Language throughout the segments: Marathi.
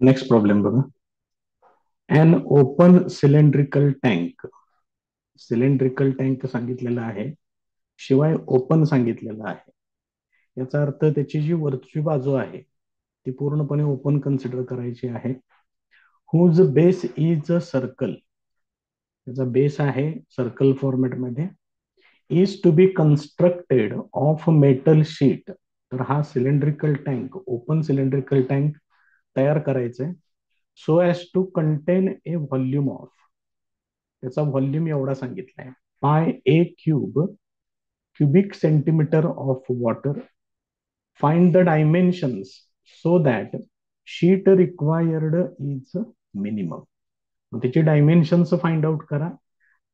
नेक्स्ट प्रॉब्लेम बघा. An open cylindrical tank. Cylindrical tank सांगितलेला आहे, शिवाय ओपन सांगितलेलं आहे. याचा अर्थ त्याची जी वरची बाजू आहे ती पूर्णपणे ओपन कन्सिडर करायची आहे. Whose base is a circle. त्याचा बेस आहे सर्कल फॉर्मॅटमध्ये. Is to be constructed of metal sheet. तर हा cylindrical tank, open cylindrical tank तयार करायचा आहे. So as to contain a volume of. त्याचा व्हॉल्यूम एवढा सांगितलाय, pi a cube cubic centimetre of water. Find the dimensions so that sheet required is minimum. त्याची डायमेन्शन्स फाइंड आउट करा.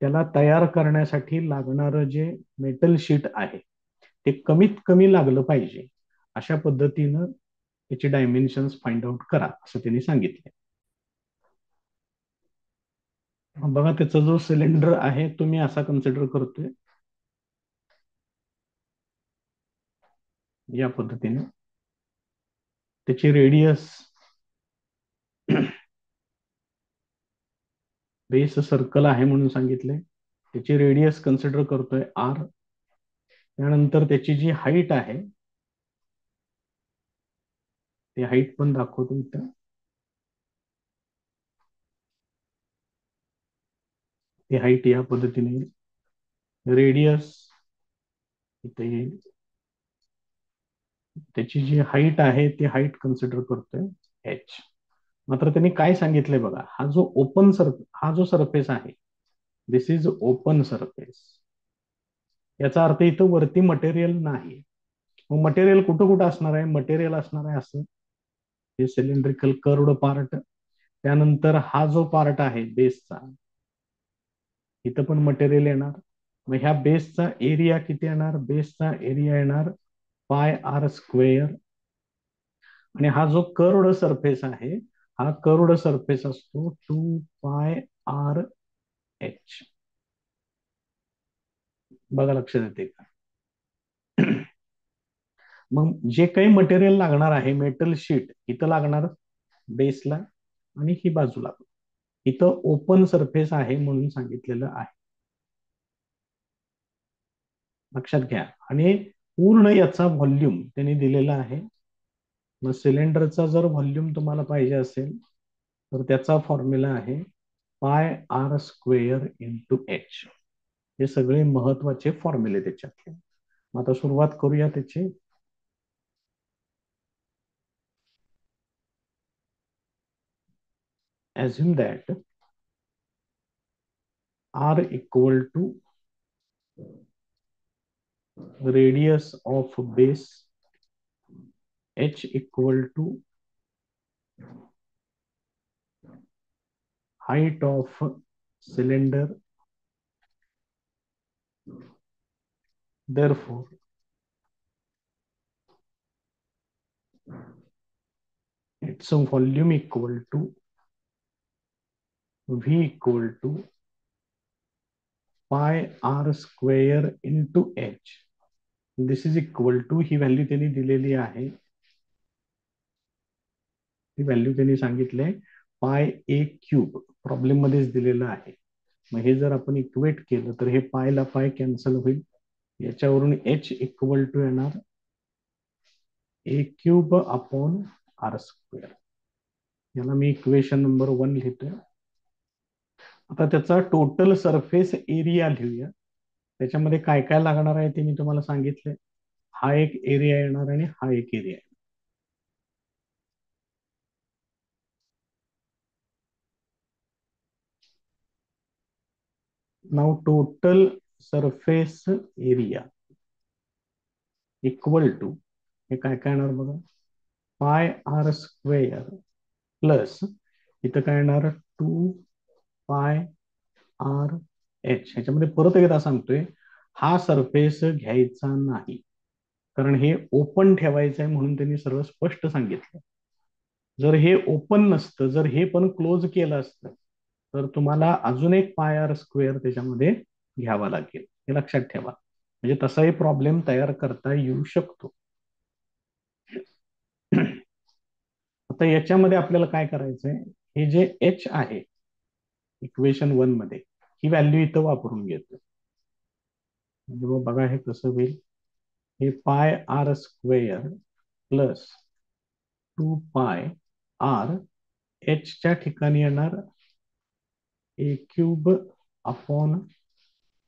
त्याला तयार करण्यासाठी लागणारं जे मेटल शीट आहे ते कमीत कमी लागलं पाहिजे, अशा पद्धतीनं त्याची डायमेन्शन्स फाइंड आउट करा असं त्यांनी सांगितलं. बघा, त्याचा जो सिलेंडर आहे तो मी असा कन्सिडर करतोय या पद्धतीने. त्याची रेडियस बेस सर्कल आहे म्हणून सांगितले. त्याची रेडियस कन्सिडर करतोय आर. त्यानंतर त्याची जी हाईट आहे ती हाईट पण दाखवतो इथं. ती हाईट या पद्धतीने, रेडियस इथे येईल. त्याची जी हाईट आहे ती हाईट कन्सिडर करतोय एच. मात्र त्यांनी काय सांगितलंय बघा, हा जो सरफेस आहे, दिस इज ओपन सरफेस. याचा अर्थ इथं वरती मटेरियल नाही. मग मटेरियल कुठं कुठं असणार आहे? मटेरियल असणार आहे असं, हे सिलेंड्रिकल कर्वड पार्ट. त्यानंतर हा जो पार्ट आहे बेसचा, इथं पण मटेरियल येणार. मग ह्या बेसचा एरिया किती येणार? बेसचा एरिया येणार पाय आर स्क्वेअर. आणि हा जो कर्वड सरफेस आहे, हा कर्वड सरफेस असतो 2 पाय आर एच. बघा, लक्षात येते का? मग जे काही मटेरियल लागणार आहे, मेटल शीट इथं लागणार बेसला आणि ही बाजूला. इथं ओपन सरफेस आहे म्हणून सांगितलेलं आहे, लक्षात घ्या. आणि पूर्ण याचा व्हॉल्यूम त्यांनी दिलेला आहे. मग सिलेंडरचा जर व्हॉल्यूम तुम्हाला पाहिजे असेल तर त्याचा फॉर्म्युला आहे पाय आर स्क्वेअर इंटू एच. हे सगळे महत्वाचे फॉर्म्युले त्याच्यातले. आता सुरुवात करूया त्याची. assume that r equal to radius of base, h equal to height of cylinder. Therefore, its volume equal to v equal to pi r square into h. This is equal to, ही व्हॅल्यू त्यांनी दिलेली आहे, ही व्हॅल्यू त्यांनी सांगितले पाय ए क्यूब, प्रॉब्लेम मध्येच दिलेलं आहे. मग हे जर आपण इक्वेट केलं तर हे पायला पाय कॅन्सल होईल. याच्यावरून एच इक्वल टू येणार ए क्यूब अपॉन आर स्क्वेअर. याला मी इक्वेशन नंबर 1 लिहितोय. आता त्याचा टोटल सरफेस एरिया लिहूया. त्याच्यामध्ये काय काय लागणार आहे ते मी तुम्हाला सांगितले. हा एक एरिया येणार आणि हा एक area. Now total surface area equal to, हे काय काय येणार बघा, पाय आर स्क्वेअर प्लस इथं काय येणार 2 पाय आर एच. ह्याच्यामध्ये परत एकदा सांगतोय, हा सरफेस घ्यायचा नाही, कारण हे ओपन ठेवायचं आहे म्हणून त्यांनी सर्व स्पष्ट सांगितलं. जर हे ओपन नसतं, जर हे पण क्लोज केलं असतं तर तुम्हाला अजून एक पाय आर स्क्वेअर त्याच्यामध्ये घ्यावा लागेल. हे लक्षात ठेवा. म्हणजे तसाही प्रॉब्लेम तयार करता येऊ शकतो. आता याच्यामध्ये आपल्याला काय करायचंय, हे जे एच आहे इक्वेशन 1 मध्ये, ही व्हॅल्यू इथं वापरून घेतो. म्हणजे मग बघा हे कसं होईल, हे पाय R square plus 2 pi R, एचच्या ठिकाणी येणार ए क्यूब अपॉन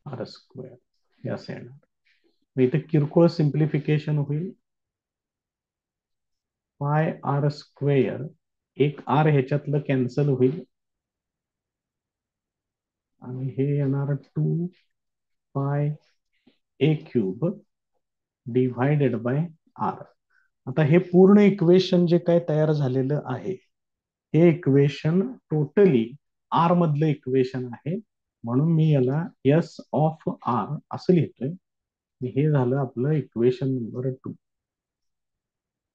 आर स्क्वेअर, हे असं येणार. मग इथे किरकोळ सिम्प्लिफिकेशन होईल, पाय आर स्क्वेअर, एक आर ह्याच्यातलं कॅन्सल होईल आणि हे येणार 2 pi a cube divided by R. आता हे पूर्ण इक्वेशन जे काय तयार झालेलं आहे, हे इक्वेशन टोटली आर मधलं इक्वेशन आहे, म्हणून मी याला एस ऑफ आर असं लिहितोय. हे झालं आपलं इक्वेशन नंबर 2.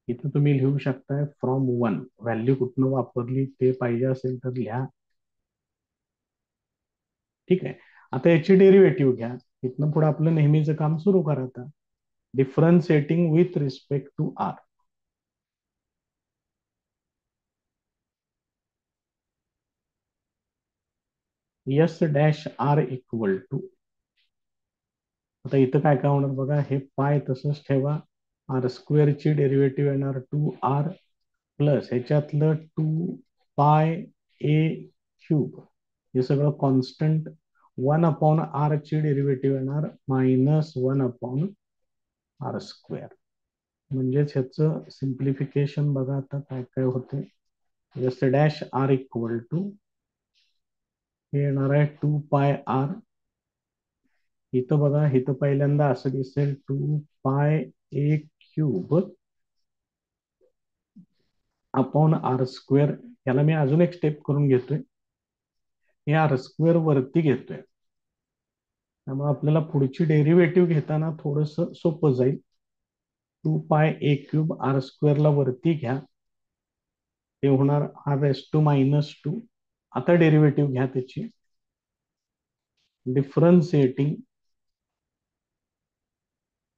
इथं तुम्ही लिहू शकताय फ्रॉम 1, व्हॅल्यू कुठनं वापरली ते पाहिजे असेल तर लिहा. ठीक आहे. आता याची डेरिव्हेटिव्ह घ्या. इथनं पुढे आपलं नेहमीचं काम सुरू करा. आता differentiating with respect to r. S dash r equal to, आता इथं काय काय होणार बघा, हे पाय तसंच ठेवा, आर स्क्वेअरची डेरिव्हेटिव्ह येणार 2r plus ह्याच्यातलं 2 pi a cube, हे सगळं कॉन्स्टंट, 1/r ची डेरिव्हेटिव्ह येणार -1/r स्क्वेअर. म्हणजेच ह्याचं सिम्प्लिफिकेशन बघा आता काय काय होते. S dash r equal to, हे येणार आहे 2 पाय आर. इथं बघा, इथं पहिल्यांदा असं दिसेल 2 pi a cube upon r square. याला मी अजून एक स्टेप करून घेतोय, हे आर स्क्वेअर वरती घेतोय, त्यामुळे आपल्याला पुढची डेरिव्हेटिव्ह घेताना थोडस सोपं जाईल. 2 पाय ए क्यूब आर स्क्वेअरला वरती घ्या, ते होणार r⁻². आता डेरिव्हेटिव्ह घ्या त्याची, differentiating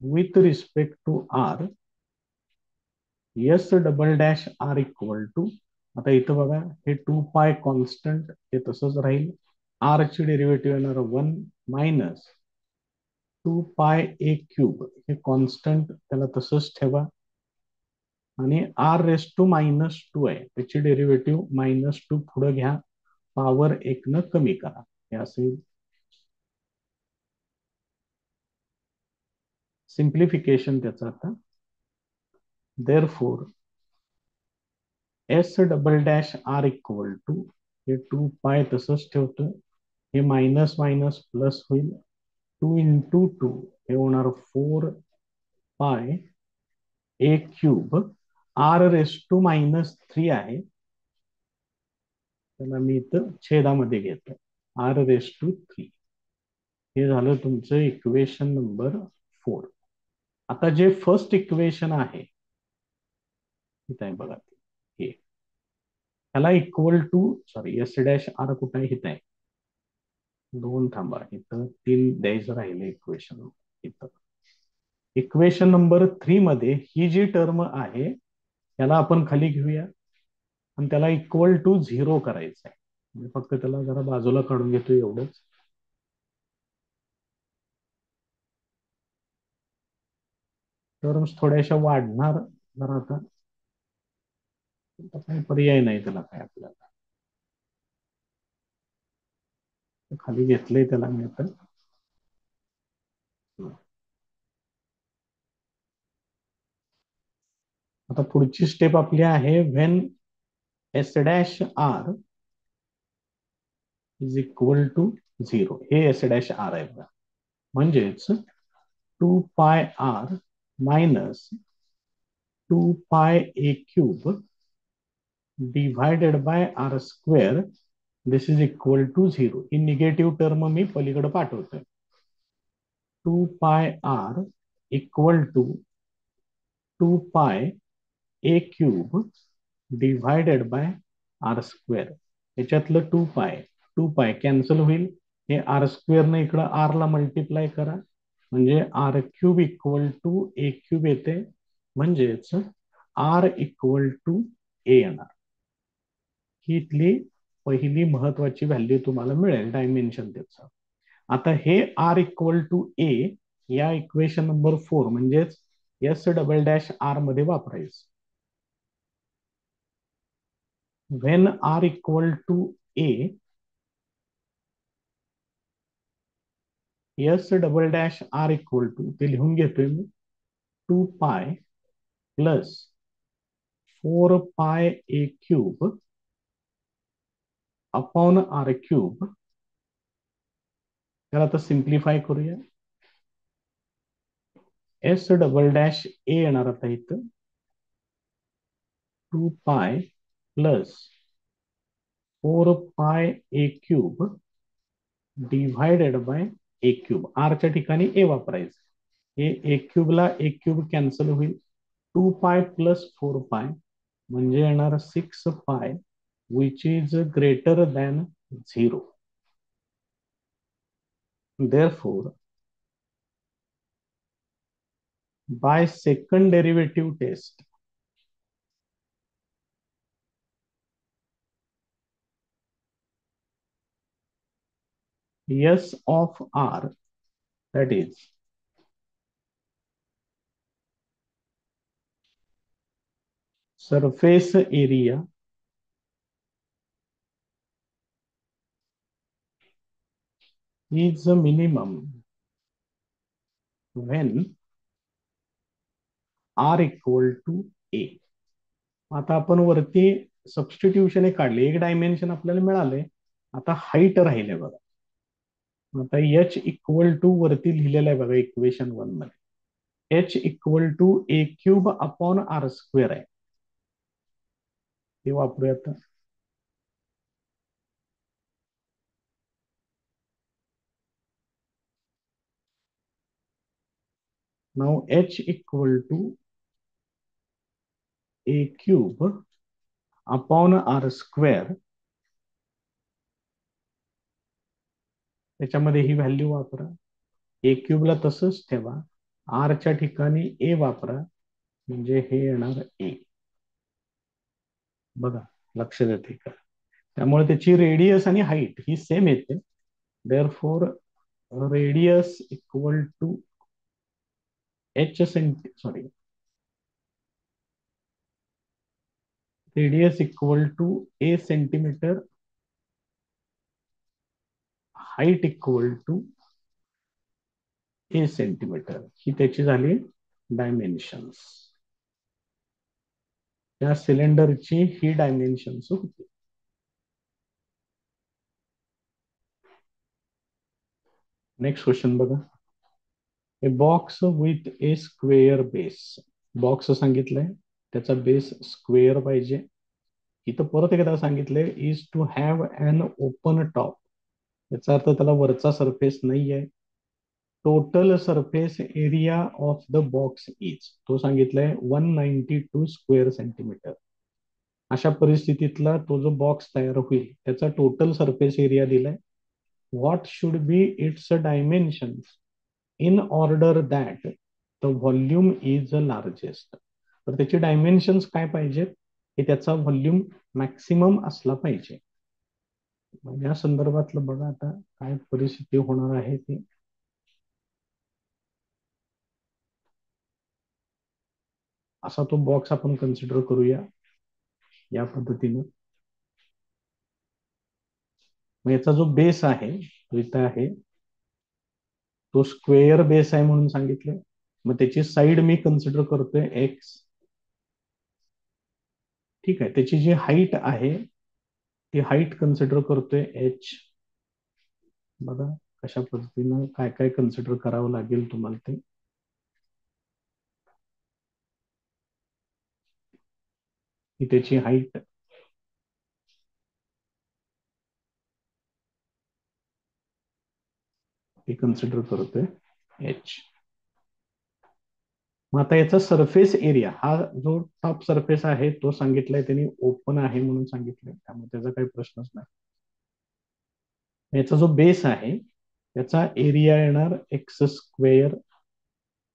with respect to r, S double dash r equal to, आता इथं बघा हे 2 पाय कॉन्स्टंट, हे तसंच राहील, आर ची डेरिव्हेटिव्ह येणार 1 मायनस 2 पाय ए क्यूब, हे कॉन्स्टंट त्याला तसंच ठेवा, आणि r⁻² आहे, त्याची डेरिव्हेटिव्ह -2 पुढे घ्या, पॉवर 1 न कमी करा, हे असेल. सिम्प्लिफिकेशन त्याचं आता, therefore S double dash r equal to, हे 2 पाय तसंच ठेवतो, हे मायनस मायनस प्लस होईल, 2 × 2 हे होणार 4 पाय ए क्यूब, r⁻³ आहे, त्याला मी इथं छेदामध्ये घेतो, r⁻³ हे झालं तुमचं इक्वेशन नंबर 4. आता जे फर्स्ट इक्वेशन आहे, इथं आहे बघा, हे ह्याला equal to, sorry S dash r कुठं आहे, इथं आहे, 2 थांबा, इथं 3 द्यायचं राहिलं इक्वेशन. इथं इक्वेशन नंबर 3 मध्ये ही जी टर्म आहे त्याला आपण खाली घेऊया आणि त्याला इक्वल टू 0 करायचं आहे. म्हणजे फक्त त्याला जरा बाजूला काढून घेतो एवढंच. टर्म्स थोड्याशा वाढणार जरा, आता काही पर्याय नाही त्याला काय आपल्याला, खाली घेतलंय त्याला मी आता. आता पुढची स्टेप आपली आहे, when S dash r is equal to 0, हे एस डॅश आर आहे बघा, म्हणजेच 2 pi R minus 2 pi a cube divided by r square, this is equal to 0. ही निगेटिव्ह टर्म मी पलीकडे पाठवतोय. 2 pi r equal to 2 pi a cube divided by r square. याच्यातलं 2 पाय कॅन्सल होईल, हे आर स्क्वेअर ने इकडं आर ला मल्टिप्लाय करा, म्हणजे r³ equal to a cube येते, म्हणजेच r इक्वल टू ए येणार. ही इथली पहिली महत्वाची व्हॅल्यू तुम्हाला मिळेल, डायमेन्शन त्याचं. आता हे आर इक्वल टू ए या इक्वेशन नंबर 4 म्हणजेच एस डबल डॅश आर मध्ये वापरायचं. When r equal to a, S double dash r equal to, ते लिहून घेतोय मी, 2 pi plus 4 pi a cube upon r cube. त्याला आता सिम्प्लिफाय करूया. एस डबल डॅश ए येणार आता इथं 2 pi plus 4 pi a cube divided by a cube. आरच्या ठिकाणी ए वापरायचं. हे ए क्यूबला ए क्यूब कॅन्सल होईल. 2 पाय प्लस 4 पाय म्हणजे येणार 6 पाय which is greater than 0. Therefore, by second derivative test, S of R, that is surface area is a minimum when R equal to A. आता आपण वरती सबस्टिट्यूशन काढले, एक डायमेन्शन आपल्याला मिळाले. आता हाईट राहिले बघा. आता एच इक्वल टू वरती लिहिलेलं आहे बघा इक्वेशन 1 मध्ये. H equal to a cube upon r square आहे. ते वापरूया आता. Now h equal to a cube upon r square, त्याच्यामध्ये ही व्हॅल्यू वापरा. ए क्यूबला तसंच ठेवा, आरच्या ठिकाणी ए वापरा, म्हणजे हे येणार ए. बघा, लक्ष देते का? त्यामुळे त्याची रेडियस आणि हाईट ही सेम येते. Therefore radius equal to H sorry, radius equal to a centimetre, height equal to a centimetre. ही त्याची झाली डायमेन्शन्स. त्या सिलेंडरची ही डायमेन्शन्स होती. नेक्स्ट क्वेश्चन बघा. A box with a square base. Box सांगितलंय, त्याचा बेस स्क्वेअर पाहिजे. इथं परत एकदा सांगितलंय is to have an open top. याचा अर्थ त्याला वरचा सरफेस नाही आहे. Total surface area of the box is, तो सांगितलाय 192 स्क्वेअर सेंटीमीटर. अशा परिस्थितीतला तो जो बॉक्स तयार होईल त्याचा टोटल सरफेस एरिया दिलाय. What should be it's dimension in order that the volume is largest. तर त्याची डायमेन्शन्स काय पाहिजेत, की त्याचा व्हॉल्यूम मॅक्सिमम असला पाहिजे. या संदर्भातलं बघा आता काय परिस्थिती होणार आहे ती. असा तो बॉक्स आपण कन्सिडर करूया या पद्धतीनं. मग याचा जो बेस आहे तो इथं आहे, तो स्क्वेअर बेस आहे म्हणून सांगितलं. मग त्याची साईड मी कन्सिडर करतोय एक्स. ठीक आहे. त्याची जी हाईट आहे ती हाईट कन्सिडर करतोय एच. बघा कशा पद्धतीनं काय काय कन्सिडर करावं लागेल तुम्हाला ते. ही त्याची हाईट, हे कन्सिडर करतोय एच. मग आता याचा सरफेस एरिया, हा जो टॉप सरफेस आहे तो सांगितलाय त्यांनी ओपन आहे म्हणून सांगितलंय, त्यामुळे त्याचा काही प्रश्नच नाही. याचा जो बेस आहे त्याचा एरिया येणार एक्स स्क्वेअर.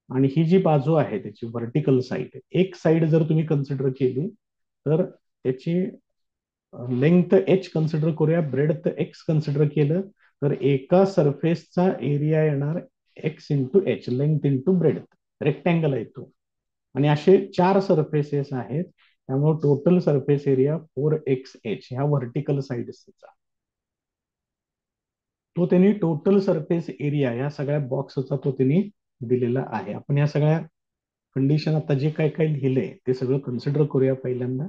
आणि ही जी बाजू आहे त्याची व्हर्टिकल साईड, एक साईड जर तुम्ही कन्सिडर केली तर त्याची लेंथ एच कन्सिडर करूया, ब्रेडथ एक्स कन्सिडर केलं तर एका सरफेसचा एरिया येणार x into H, length into breadth, rectangle आहे तो. आणि असे 4 सरफेसेस आहेत, त्यामुळे टोटल सरफेस एरिया 4xh ह्या व्हर्टिकल साईडचा. तो त्यांनी टोटल सरफेस एरिया या सगळ्या बॉक्सचा तो त्यांनी दिलेला आहे. आपण या सगळ्या कंडिशन आता जे काय काय लिहिलंय ते सगळं कन्सिडर करूया पहिल्यांदा.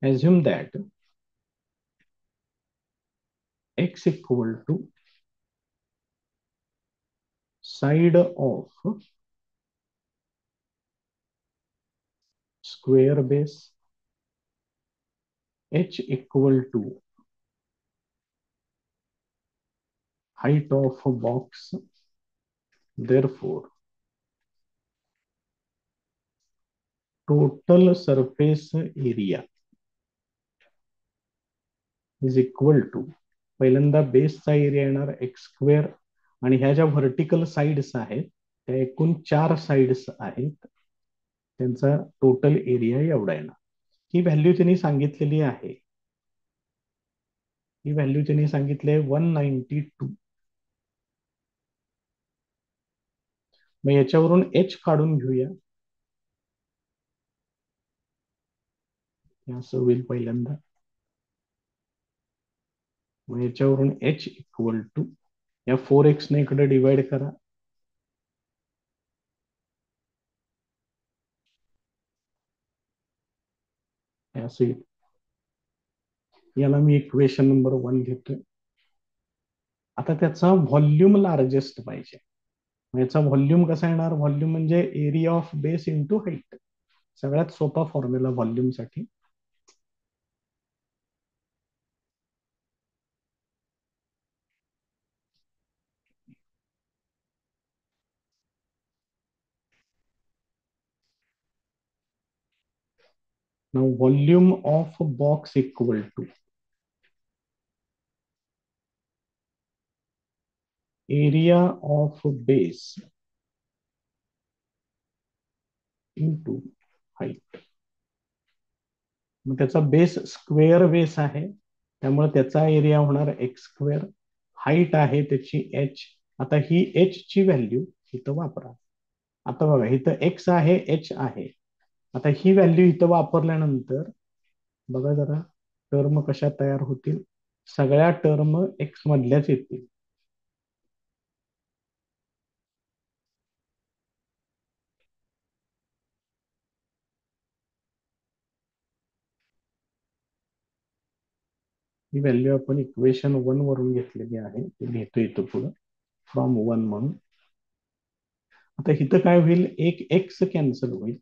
Assume that x equal to side of square base, h equal to height of a box, therefore total surface area is equal to, पहिल्यांदा बेसचा एरिया येणार एक्स स्क्वेअर, आणि ह्या ज्या व्हर्टिकल साइड्स आहेत त्या एकूण 4 साइड्स आहेत, त्यांचा टोटल एरिया एवढा येणार. ही व्हॅल्यू त्यांनी सांगितलेली आहे, ही व्हॅल्यू त्यांनी सांगितली आहे 192. मग याच्यावरून एच काढून घेऊया, असं होईल पहिल्यांदा. मग याच्यावरून एच इक्वल टू, या 4x ने इकडे डिवाइड करा, असं येईल. याला मी इक्वेशन नंबर 1 घेतोय. आता त्याचा व्हॉल्यूम लार्जेस्ट पाहिजे. याचा व्हॉल्यूम कसा येणार, व्हॉल्यूम म्हणजे area of base into height, सगळ्यात सोपा फॉर्म्युला व्हॉल्यूम साठी. Now volume of a box equal to area of base into height. मग त्याचा बेस स्क्वेअर बेस आहे, त्यामुळे त्याचा एरिया होणार एक्स स्क्वेअर, हाईट आहे त्याची एच. आता ही एच ची व्हॅल्यू इथं वापरा. आता बघा इथं एक्स आहे, एच आहे. आता ही व्हॅल्यू इथं वापरल्यानंतर बघा जरा टर्म कशा तयार होतील, सगळ्या टर्म एक्स मधल्याच येतील. ही व्हॅल्यू आपण इक्वेशन 1 वरून घेतलेली आहे, ते लिहितो इथं पुढे फ्रॉम 1 म्हणून. आता इथं काय होईल, एक एक्स कॅन्सल होईल,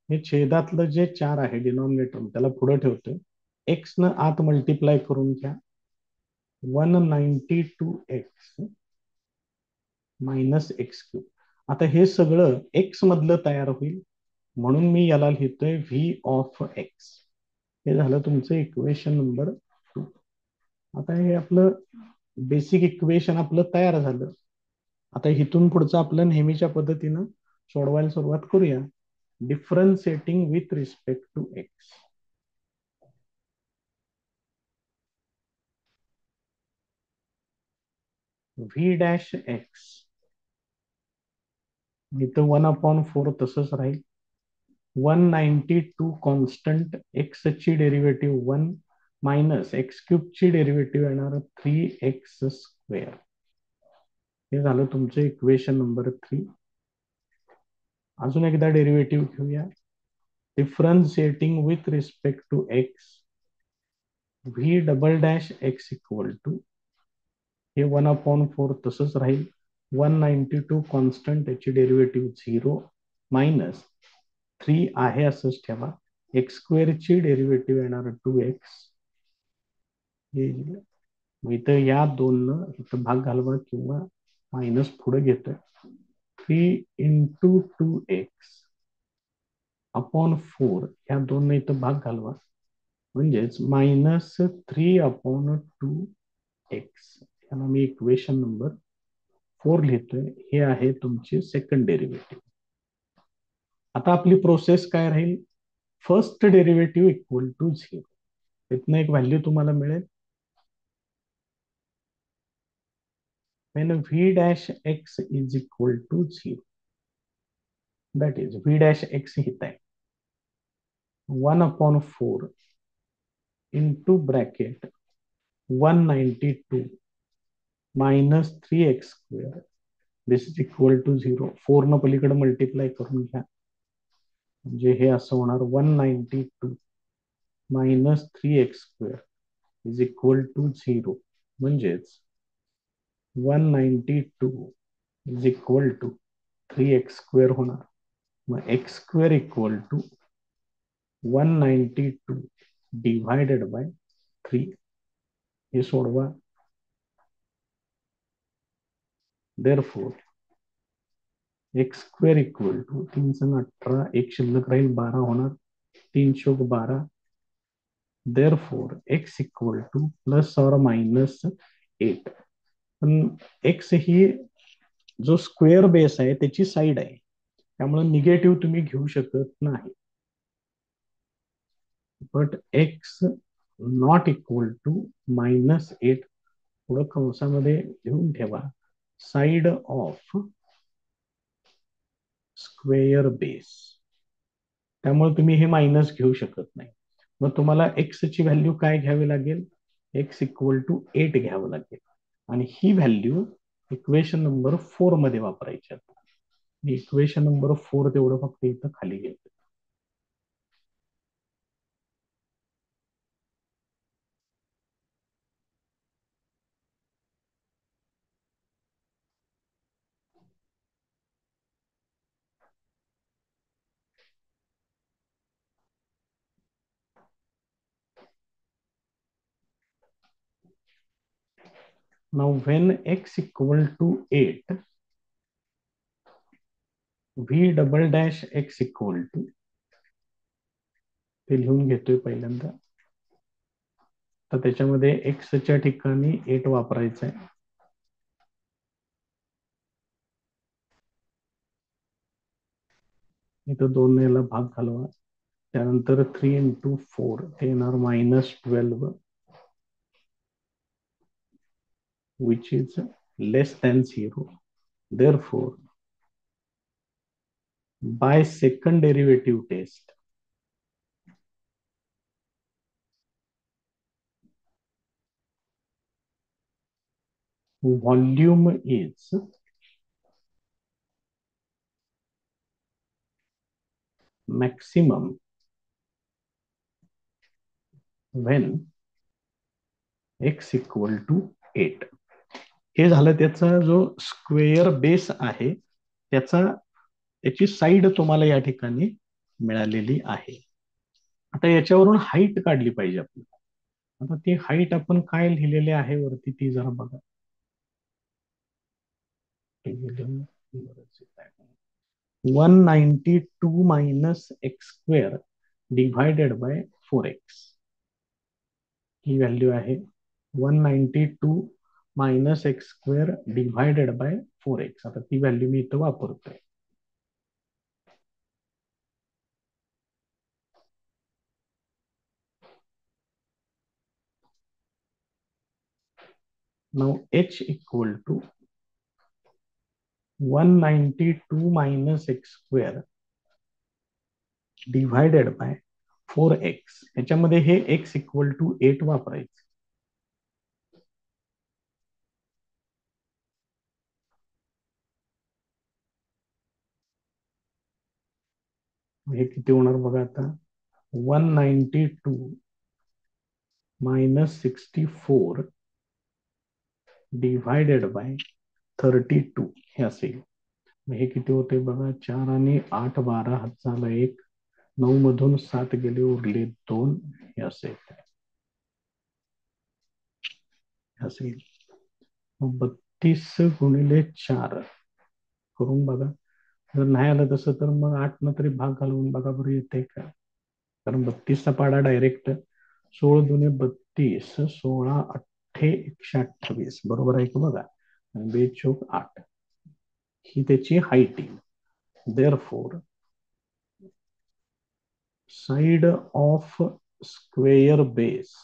हे छेदातलं जे 4 आहे डिनॉमिनेटर त्याला पुढे ठेवतोय, एक्स न आत मल्टिप्लाय करून घ्या, 192x मायनस एक्स क्यूब. आता हे सगळं एक्स मधलं तयार होईल, म्हणून मी याला लिहितोय व्ही ऑफ एक्स. हे झालं तुमचं इक्वेशन नंबर 2. आता हे आपलं बेसिक इक्वेशन आपलं तयार झालं. आता इथून पुढचं आपलं नेहमीच्या पद्धतीनं सोडवायला सुरुवात करूया. Differentiating with respect to x. V dash x इथं 1/4 तसंच राहील. 192 कॉन्स्टंट, एक्स ची डेरिव्हेटिव्ह 1 मायनस एक्स क्यूब ची डेरिव्हेटिव्ह येणार 3x स्क्वेअर. हे झालं तुमचं इक्वेशन नंबर 3. अजून एकदा डेरिव्हेटिव्ह घेऊया. Differentiating with respect to x, v double dash x equal to, हे 1/4 तसंच राहील, 192 कॉन्स्टंट, त्याची डेरिव्हेटिव्ह 0 मायनस 3 आहे असंच ठेवा, एक्स स्क्वेअर ची डेरिव्हेटिव्ह येणार 2x. इथं या 2 इथं भाग घालवा किंवा मायनस पुढे घेतोय, 3 इंटू 2x अपॉन 4, या 2 इथं भाग घालवा, म्हणजेच -3/2x. याला मी इक्वेशन नंबर 4 लिहितोय. हे आहे तुमची सेकंड डेरिव्हेटिव्ह. आता आपली प्रोसेस काय राहील, फर्स्ट डेरिव्हेटिव्ह इक्वल टू 0. इथनं एक व्हॅल्यू तुम्हाला मिळेल, when v dash x is equal to 0, that is v dash x हित आहे 1/4 into bracket 192 minus 3x square, this is equal to 0. 4 न पलीकडे मल्टिप्लाय करून घ्या, म्हणजे हे असं होणार 192 minus 3x square is equal to 0. म्हणजेच 192 is equal to 3x square होणार. मग x square equal to 192 divided by 3. हे सोडवा. Therefore x square equal to 3 संग 18, एक शिल्लक राहील 12 होणार, 3 चौक 12. Therefore x equal to plus or minus 8. पण x ही जो स्क्वेअर बेस आहे त्याची साईड आहे, त्यामुळे निगेटिव्ह तुम्ही घेऊ शकत नाही. But x not equal to -8 पुढं कंसामध्ये लिहून ठेवा, साइड ऑफ स्क्वेअर बेस. त्यामुळे तुम्ही हे मायनस घेऊ शकत नाही. मग तुम्हाला x ची व्हॅल्यू काय घ्यावी लागेल, x इक्वल टू 8 घ्यावं लागेल, आणि ही व्हॅल्यू इक्वेशन नंबर 4 मध्ये वापरायची आहे. इक्वेशन नंबर 4 तेवढं फक्त इथं खाली घ्यायचं. Now when x equal to 8, v double dash x equal to, ते लिहून घेतोय पहिल्यांदा. तर त्याच्यामध्ये x च्या ठिकाणी 8 वापरायचं आहे. इथं 2 याला भाग घालवा. त्यानंतर 3 into 4 ते येणार -12, which is less than 0. Therefore by second derivative test, volume is maximum when x equal to 8. हे झालं त्याचा जो स्क्वेअर बेस आहे त्याची साईड तुम्हाला या ठिकाणी मिळालेली आहे. आता याच्यावरून हाईट काढली पाहिजे आपल्याला. आता ती हाईट आपण काय लिहिलेले आहे वरती ती जरा बघा. 192 minus x square divided by 4x, he value आहे 192 minus x square divided by 4x. आता ती व्हॅल्यू मी इथं वापरतोय. Now h equal to 192 minus x square divided by 4x. ह्याच्यामध्ये हे x equal to 8 वापरायचं. हे किती होणार बघा आता, 192 minus 64 divided by 32 हे असेल. हे किती होते बघा, 4 आणि 8 12, हात झाला 1, 9 मधून 7 गेले, उरले 2, हे असेल. 32 गुणिले 4 करून बघा. जर नाही आलं तसं तर मग 8 न तरी भाग घालवून बघा बरं येते का. कारण 32चा पाडा डायरेक्ट 16 दुने 32, 16 अठ्ठे 128 बरोबर आहे का बघा. 2 चौक 8 ही त्याची हाईट आहे. Therefore side of square base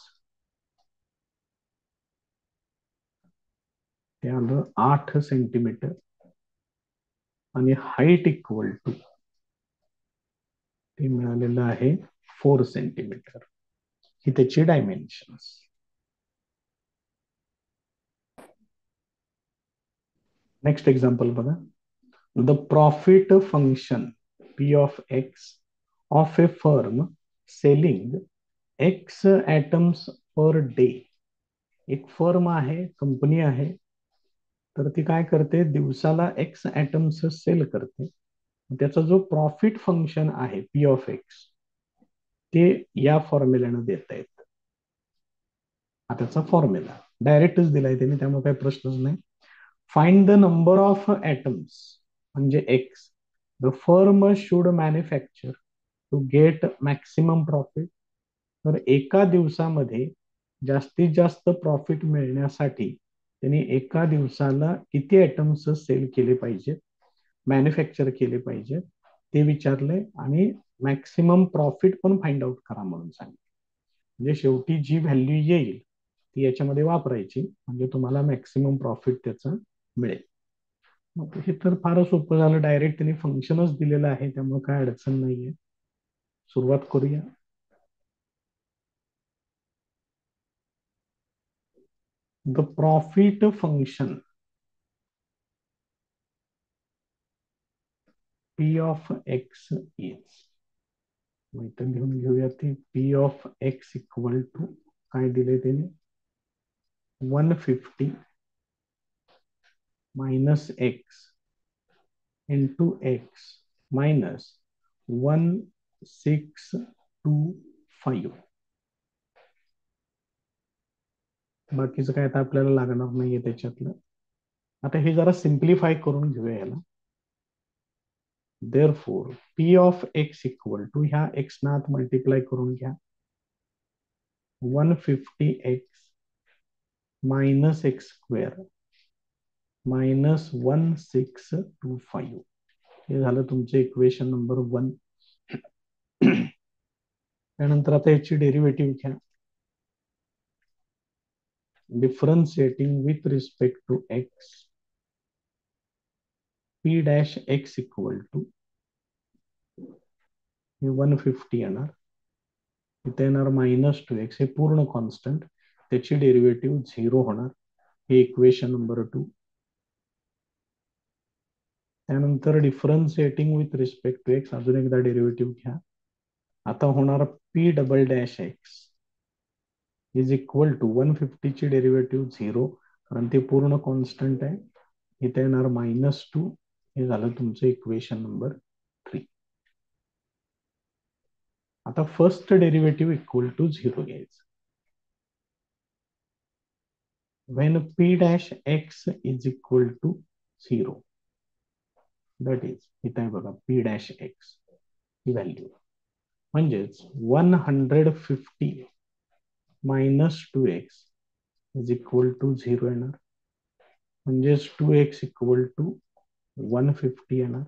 ते आलं 8 सेंटीमीटर आणि हाईट इक्वल टू ते मिळालेलं आहे 4 सेंटीमीटर. ही त्याची डायमेन्शन्स. नेक्स्ट एक्झाम्पल बघा. The profit function p of x of a firm selling x items per day. एक फर्म आहे, कंपनी आहे, तर ती काय करते, दिवसाला एक्स ॲटम्स सेल करते. त्याचा जो प्रॉफिट फंक्शन आहे पी ऑफ एक्स ते या फॉर्म्युल्यानं देता येत. हा त्याचा फॉर्म्युला डायरेक्टच दिलाय त्याने, त्यामुळे काही प्रश्नच नाही. Find the number of atoms म्हणजे x the firm should manufacture to get maximum profit. तर एका दिवसामध्ये जास्तीत जास्त प्रॉफिट मिळण्यासाठी त्यांनी एका दिवसाला किती ॲटम्स सेल केले पाहिजेत, मॅन्युफॅक्चर केले पाहिजे ते विचारले आणि मॅक्सिमम प्रॉफिट पण फाइंड आउट करा म्हणून सांगितलं. म्हणजे शेवटी जी व्हॅल्यू येईल ती याच्यामध्ये वापरायची, म्हणजे तुम्हाला मॅक्सिमम प्रॉफिट त्याचं मिळेल. मग हे तर फारच सोपं झालं, डायरेक्ट त्यांनी फंक्शनच दिलेलं आहे, त्यामुळे काय अडचण नाहीये. सुरुवात करूया. The profit function p of x is, इथं लिहून घेऊया ते, p of x equal to काय दिले त्याने, 150 minus x into x minus 1625. बाकीचं काय आता आपल्याला लागणार नाहीये त्याच्यातलं. आता हे जरा सिम्प्लिफाय करून घेऊया याला. Therefore p of x equal to ह्या एक्स ना आत मल्टिप्लाय करून घ्या, 150x minus x square minus 1625. हे झालं तुमचं इक्वेशन नंबर 1. त्यानंतर आता याची डेरिव्हेटिव्ह घ्या. Differentiating with respect to x, p dash x equal to 150 येणार, इथे येणार -2x, हे पूर्ण कॉन्स्टंट, त्याची डेरिव्हेटिव्ह 0 होणार. हे इक्वेशन नंबर 2. त्यानंतर differentiating with respect to x, अजून एकदा डेरिव्हेटिव्ह घ्या. आता होणार p double dash x is equal to 150 ची डेरिव्हेटिव्ह 0, कारण ते पूर्ण कॉन्स्टंट आहे. इथे येणार -2. हे झालं तुमचं इक्वेशन नंबर 3. आता फर्स्ट डेरिव्हेटिव्ह इक्वल टू 0 घ्यायचं. when p dash x is equal to 0, that is इथे आहे बघा p dash x ही व्हॅल्यू, म्हणजेच 150 minus 2x is equal to 0 येणार, म्हणजेच 2x इक्वल टू 150 येणार,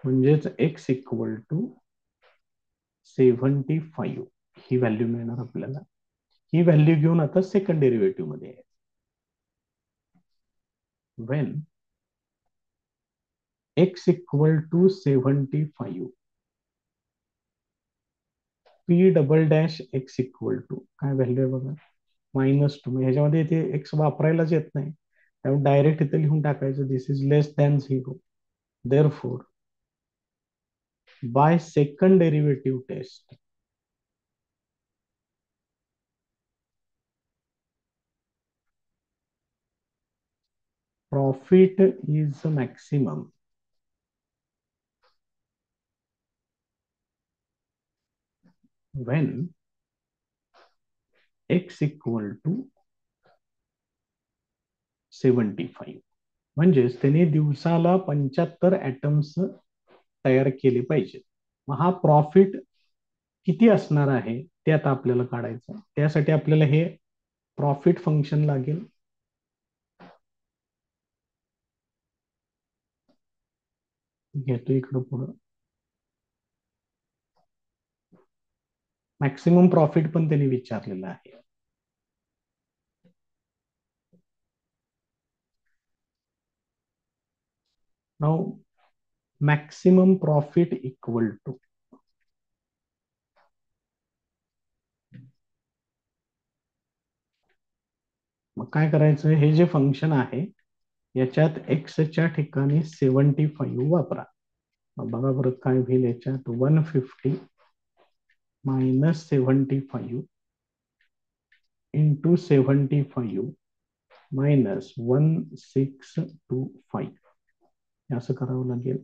म्हणजेच x इक्वल टू 75 ही व्हॅल्यू मिळणार आपल्याला. ही व्हॅल्यू घेऊन आता सेकंड डेरिव्हेटिव्ह मध्ये आहे. when x equal to 75, p double dash x equal to काय व्हॅल्यू आहे बघा, -2. ह्याच्यामध्ये इथे एक्स वापरायलाच येत नाही, त्यामुळे डायरेक्ट इथे लिहून टाकायचं, this is less than 0. Therefore by second derivative test profit is maximum when x equal to 75. म्हणजेच त्याने दिवसाला 75 ॲटम्स तयार केले पाहिजे. मग हा प्रॉफिट किती असणार आहे ते आता आपल्याला काढायचं. त्यासाठी आपल्याला हे प्रॉफिट फंक्शन लागेल. घेतो इकडं पुढं. मॅक्सिमम प्रॉफिट पण त्यांनी विचारलेलं आहे. Now maximum profit equal to, मग काय करायचं, हे जे फंक्शन आहे याच्यात एक्सच्या ठिकाणी 75 वापरा. मग बघा परत काय होईल, याच्यात 150 मायनस 75 इंटू 75 मायनस 1625 असं करावं लागेल.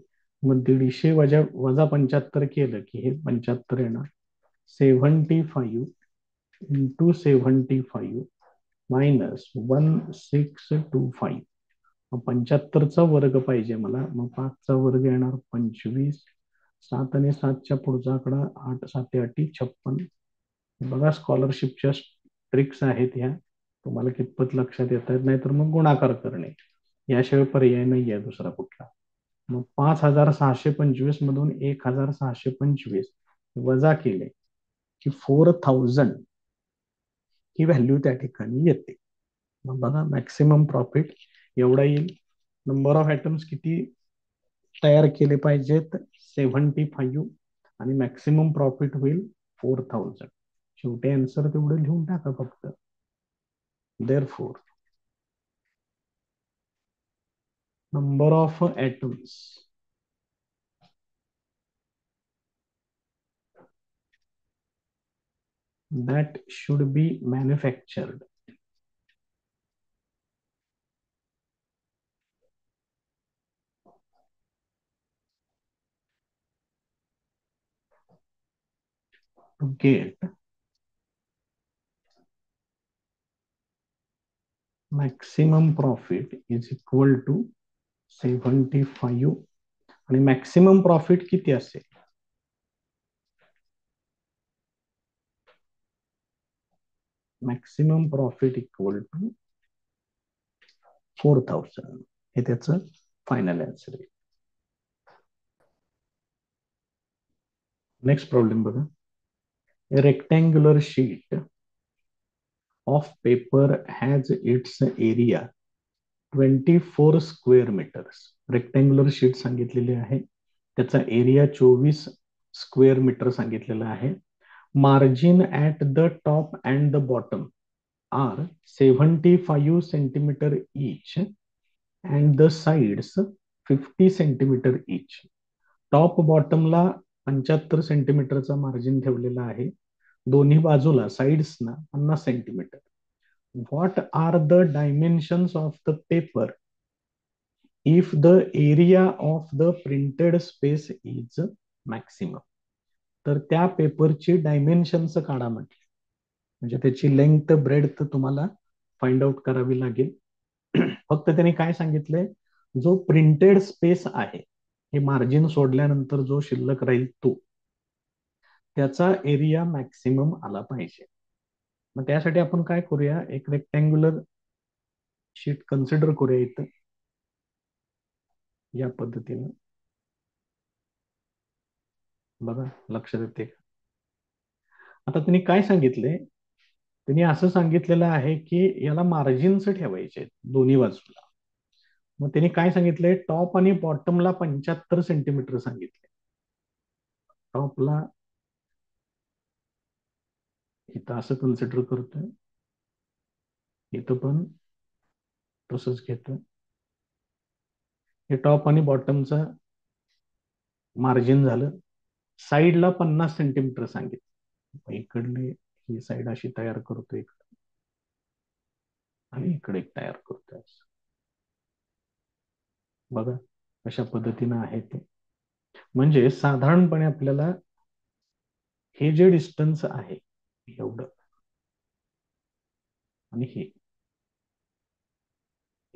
मग 150 वजा वजा 75 केलं की हे 75 येणार. 75 इंटू 75 मायनस 1625. मग 75चा वर्ग पाहिजे मला, मग 5चा वर्ग येणार 25. 7 आणि 7च्या पुढचा आकडा 8, 7 8 56. बघा स्कॉलरशिपच्या ट्रिक्स आहेत ह्या, तुम्हाला कितपत लक्षात येत आहेत, नाहीतर मग गुणाकार करणे, याशिवाय पर्याय नाही आहे दुसरा कुठला. मग 5625 मधून 1625 वजा केले की 4000 ही व्हॅल्यू त्या ठिकाणी येते. मग बघा मॅक्सिमम प्रॉफिट एवढा येईल. नंबर ऑफ ऍटम्स किती तयार केले पाहिजेत, 75, आणि मॅक्सिमम प्रॉफिट होईल 4000. शेवटी आन्सर तेवढं लिहून टाका फक्त. Therefore, number of atoms that should be manufactured to get maximum profit is equal to 75. आणि मॅक्सिमम प्रॉफिट किती असेल, मॅक्सिमम प्रॉफिट इक्वल टू 4000. हे त्याचं फायनल आन्सर आहे. नेक्स्ट प्रॉब्लेम बघा. Rectangular sheet of paper has its area 24 square metres. Rectangular sheet सांगितलेली आहे, त्याचा एरिया 24 स्क्वेअर मीटर सांगितलेला आहे. Margin at the top and the bottom are 75 centimetre each and the sides 50 centimetre each. Top बॉटमला 75 सेंटीमीटरचा मार्जिन ठेवलेला आहे, दोन्ही बाजूला साइड्सना 50 centimetre. What are the dimensions of the paper if the area of the printed space is maximum. तर त्या पेपरची डायमेन्शन्स काढा म्हटले, म्हणजे त्याची लेंथ ब्रेड्थ तुम्हाला फाइंड आउट करावी लागेल. फक्त त्यांनी काय सांगितलंय, जो प्रिंटेड स्पेस आहे, हे मार्जिन सोडल्यानंतर जो शिल्लक राहील तो, त्याचा एरिया मॅक्सिमम आला पाहिजे. मग त्यासाठी आपण काय करूया, एक रेक्टँग्युलर शीट कन्सिडर करूया इथं या पद्धतीनं. बघा लक्षात येते. आता त्यांनी काय सांगितले, त्यांनी असं सांगितलेलं आहे की याला मार्जिन्स ठेवायचे दोन्ही बाजूला. मग त्यांनी काय सांगितलंय, टॉप आणि बॉटमला 75 सेंटीमीटर सांगितले. टॉपला इथं असं कन्सिडर करतोय, इथं पण तसंच घेतोय. हे टॉप आणि बॉटमचं मार्जिन झालं. साईडला 50 सेंटीमीटर सांगितलं. इकडली ही साईड अशी तयार करतोय इकडे, आणि इकडे एक तयार करतोय. बघा कशा पद्धतीनं आहे ते. म्हणजे साधारणपणे आपल्याला हे जे डिस्टन्स आहे एवढं, आणि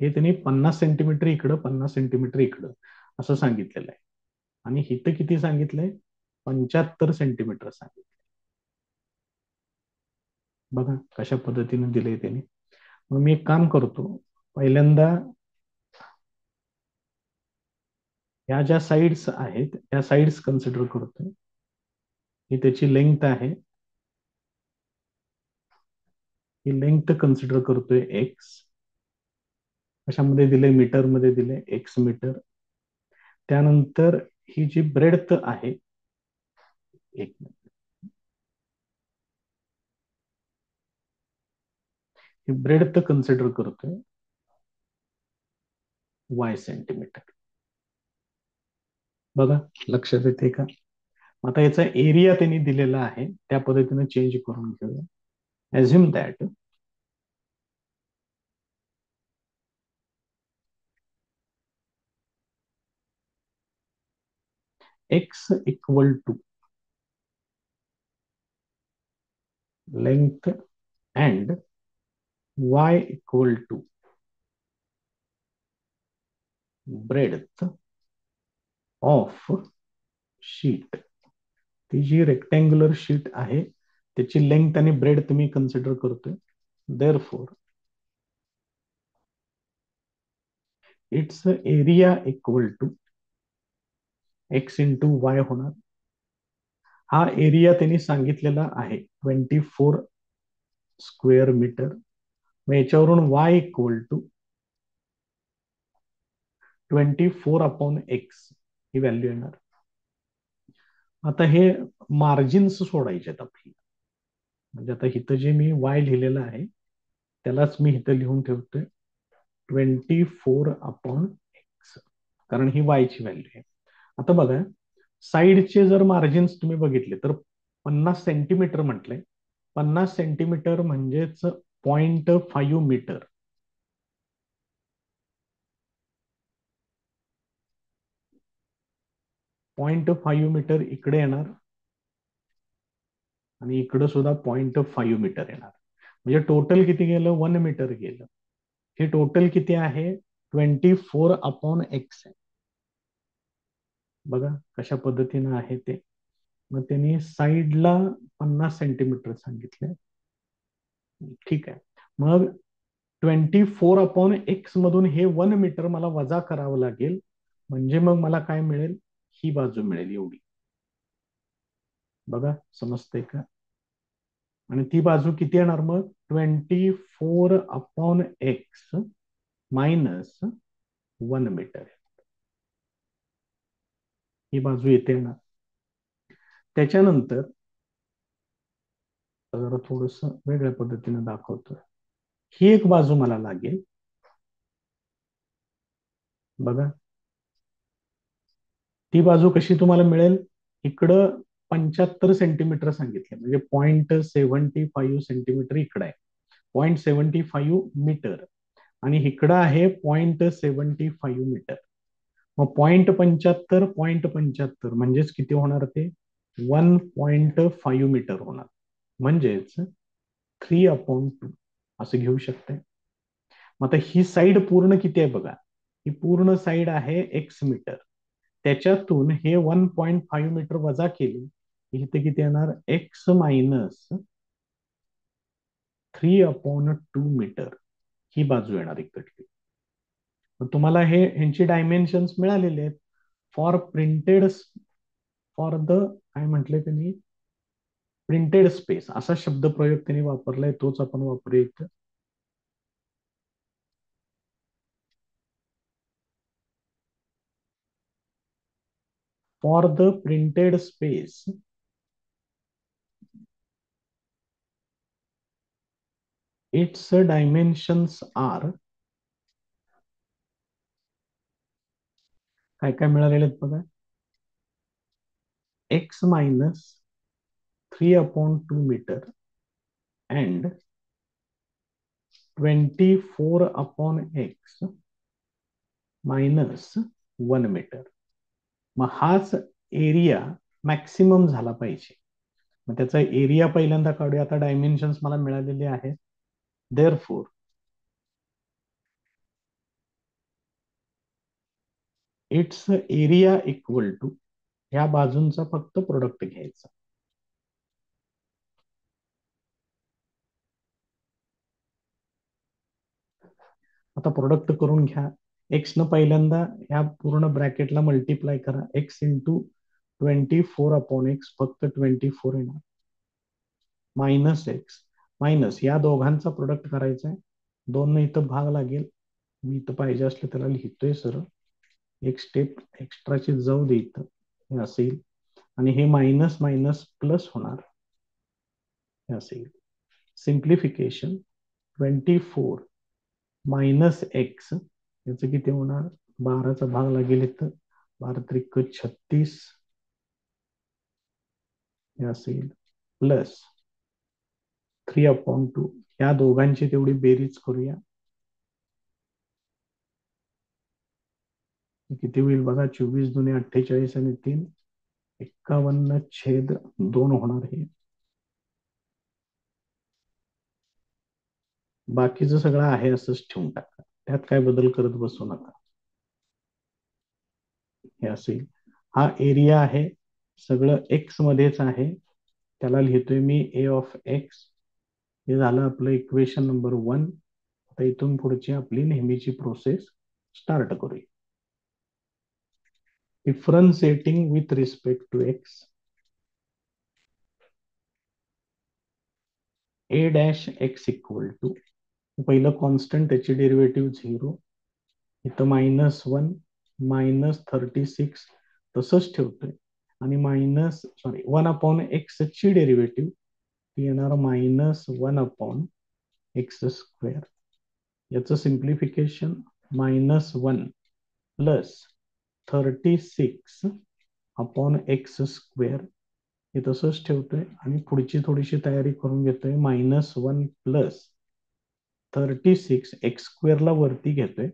हे त्यांनी 50 सेंटीमीटर इकडं 50 सेंटीमीटर इकडं असं सांगितलेलं आहे. आणि इथं किती सांगितलंय, 75 सेंटीमीटर सांगितलं. बघा कशा पद्धतीने दिले त्यांनी. मग मी एक काम करतो, पहिल्यांदा ह्या ज्या साईड्स आहेत त्या साईड्स कन्सिडर करतो. ही त्याची लेंथ आहे, ही लेंथ कन्सिडर करतोय एक्स. कशामध्ये दिले? मीटर मध्ये दिले, एक्स मीटर. त्यानंतर ही जी ब्रेडथ आहे, एक मिनिट, ही ब्रेडथ कन्सिडर करतोय वाय सेंटीमीटर. बघा, लक्षात येते का? आता याचा एरिया त्यांनी दिलेला आहे, त्या पद्धतीने चेंज करून घेऊया. Assume that x equal to length and y equal to breadth of sheet. ती जी रेक्टँग्युलर शीट आहे त्याची लेंथ आणि ब्रेड तुम्ही कन्सिडर करतोय. Therefore its area equal to x into y होणार. हा एरिया त्यांनी सांगितलेला आहे 24 स्क्वेअर मीटर. मग याच्यावरून वाय इक्वल टू 24/x ही व्हॅल्यू येणार. आता हे मार्जिन्स सोडायचे आहेत आपल्याला. म्हणजे आता इथं जे मी वाय लिहिलेलं आहे त्यालाच मी इथं लिहून ठेवतोय 24/x, कारण ही वायची व्हॅल्यू आहे. आता बघा, साईडचे जर मार्जिन्स तुम्ही बघितले तर 50 सेंटीमीटर म्हटलंय. 50 सेंटीमीटर म्हणजेच 0.5 मीटर. 0.5 मीटर इकडे येणार आणि इकडे सुद्धा 0.5 मीटर येणार. म्हणजे टोटल किती गेलं? 1 मीटर गेलं. हे टोटल किती आहे? 24/x आहे. बघा कशा पद्धतीनं आहे ते. मग त्यांनी साईडला 50 सेंटीमीटर सांगितले. ठीक आहे. मग 24/x मधून हे 1 मीटर मला वजा करावं लागेल. म्हणजे मग मला काय मिळेल? ही बाजू मिळेल एवढी. बघा समजतंय का? आणि ती बाजू किती येणार मग? 24/x minus 1 metre. ही बाजू येते ना. त्याच्यानंतर जरा थोडस वेगळ्या पद्धतीने दाखवतोय. ही एक बाजू मला लागेल. बघा, ती बाजू कशी तुम्हाला मिळेल? इकडं 75 सेंटीमीटर सांगितले, म्हणजे 0.75 सेंटीमीटर इकडं आहे, 0.75 मीटर. आणि इकडं आहे 0.75 मीटर. मग 0.75 म्हणजेच किती होणार? ते 1.5 मीटर होणार. म्हणजेच 3/2 असं घेऊ शकते. मग आता ही साईड पूर्ण किती आहे बघा. ही पूर्ण साईड आहे एक्स मीटर. त्याच्यातून हे 1.5 मीटर वजा केले, इथे किती येणार? एक्स मायनस 3/2 मीटर ही बाजू येणार इकडची. तुम्हाला हे ह्यांची डायमेन्शन्स मिळालेले आहेत. फॉर प्रिंटेड, फॉर द काय म्हटलंय त्यांनी? प्रिंटेड स्पेस असा शब्द प्रयोग त्यांनी वापरलाय, तोच आपण वापरूया. For the printed space its dimensions are, काय काय मिळालेले आहेत बघा. X minus 3/2 metre and 24/x minus 1 metre. मग हाच एरिया मॅक्सिमम झाला पाहिजे. मग त्याचा एरिया पहिल्यांदा काढूया. आता डायमेन्शन्स मला मिळालेले आहेत. Therefore its area equal to, ह्या बाजूंचा फक्त प्रोडक्ट घ्यायचा. आता प्रोडक्ट करून घ्या. एक्स न पहिल्यांदा ह्या पूर्ण ब्रॅकेटला मल्टिप्लाय करा. एक्स इंटू 24/x, फक्त 24 येणार, मायनस एक्स. मायनस या दोघांचा प्रोडक्ट करायचा आहे. 2 इथं भाग लागेल. मी इथं पाहिजे असलं त्याला लिहितोय सर. एक स्टेप एक्स्ट्राची जाऊ दे इथं. हे असेल आणि हे मायनस मायनस प्लस होणार. हे असेल. सिम्प्लिफिकेशन 24 मायनस एक्स याचं किती होणार? 12चा भाग लागेल इथं. 12 त्रिक 36 हे असेल प्लस 3/2. या दोघांची तेवढी बेरीज करूया. किती होईल बघा? 24 दुने 48 आणि 3 51/2 होणार. हे बाकीचं सगळं आहे असंच ठेवून टाका. त्यात काय बदल करत बसू नका. हे असेल. हा एरिया आहे, सगळं एक्स मध्येच आहे. त्याला लिहितोय मी ए ऑफ एक्स. हे झालं आपलं इक्वेशन नंबर 1. आता इथून पुढची आपली नेहमीची प्रोसेस स्टार्ट करूया. Differentiating with respect to x. A dash x equal to, पहिलं कॉन्स्टंट त्याची डेरिव्हेटिव्ह 0. इथं -1 -36 तसंच ठेवतोय आणि -1/x ची डेरिव्हेटिव्ह ती येणार -1/x². याचं सिम्प्लिफिकेशन -1 प्लस 36/x². हे तसंच ठेवतोय आणि पुढची थोडीशी तयारी करून घेतोय. -1 प्लस 36 x² ला वरती घेतोय.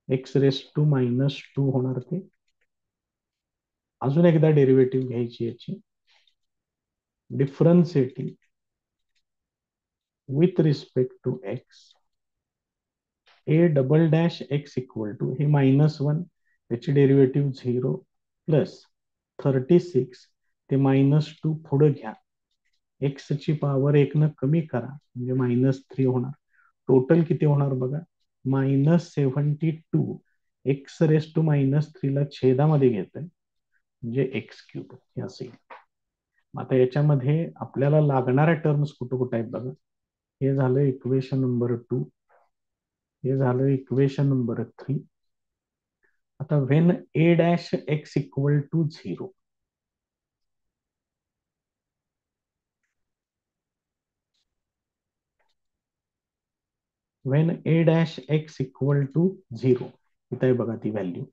x⁻² होणार ते. अजून एकदा डेरिव्हेटिव्ह घ्यायची याची. Differentiating with respect to x. A double dash x equal to, हे -1 त्याची डेरिव्हेटिव्ह 0 प्लस 36 ते -2 पुढे घ्या. एक्स ची पॉवर 1 न कमी करा म्हणजे -3 होणार. टोटल किती होणार बघा? -72 x⁻³ ला छेदामध्ये घेतोय म्हणजे x³ हे असेल. आता याच्यामध्ये आपल्याला लागणाऱ्या टर्म्स कुठं कुठं आहेत बघा. हे झालं इक्वेशन नंबर 2. हे झालं इक्वेशन नंबर 3. आता when a dash x equal to 0, when a dash x equal to 0, इथे बघा ती व्हॅल्यू.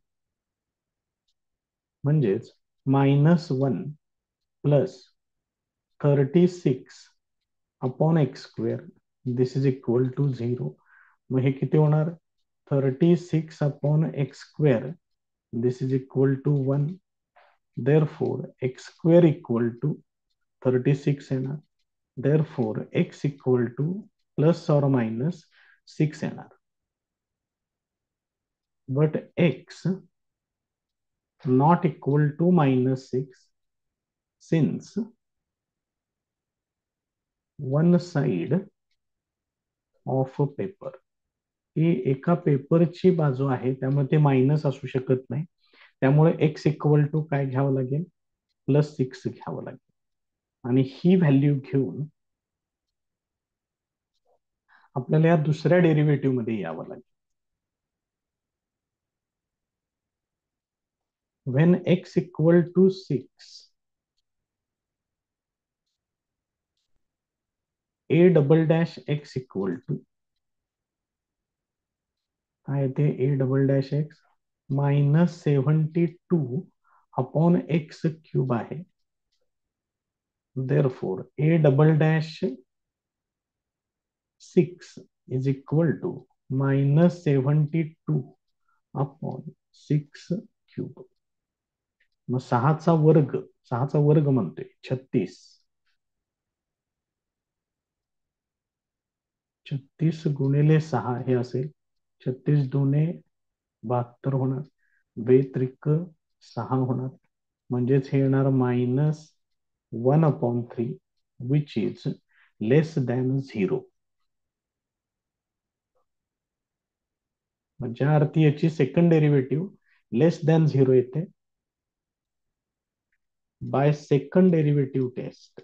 म्हणजेच -1 plus 36/x². This is equal to 0. मग हे किती होणार? 36/x². This is equal to 1. therefore x² equal to 36 येणार. therefore x इक्वल टू ±6 येणार. but x not equal to -6 since one side of a paper. ही एका पेपरची बाजू आहे त्यामुळे ते मायनस असू शकत नाही. त्यामुळे x इक्वल टू काय घ्यावं लागेल? +6 घ्यावं लागेल. आणि ही व्हॅल्यू घेऊन आपल्याला या दुसऱ्या डेरिव्हेटिव्ह मध्ये यावं लागेल. When x equal to 6, a double dash x equal to काय येते? ए डबल डॅश एक्स -72/x³ आहे. therefore a double dash 6 is equal to -72/6³. मग 6चा वर्ग म्हणतोय 36. 36 गुणिले 6 हे असेल. 36 दुने 72 होणार. 2 त्रिक 6 होणार. म्हणजेच हे येणार -1/3 विच इज लेस दॅन 0. ज्या अर्थी याची सेकंड डेरिव्हेटिव्ह लेस दॅन 0 येते. By second derivative test